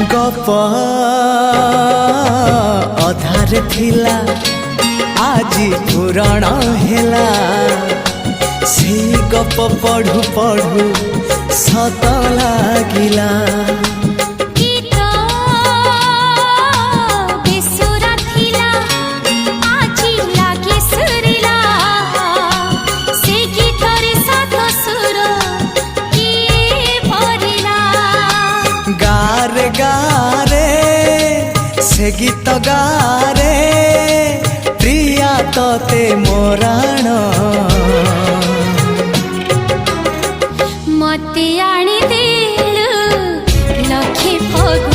गप अधार थिला आजी पुराण हेला से गप पढ़ु पढ़ु सत लागिला गारे गारे से गीत गारे प्रिया तोते मोराण मते आनी देलु लखे फगु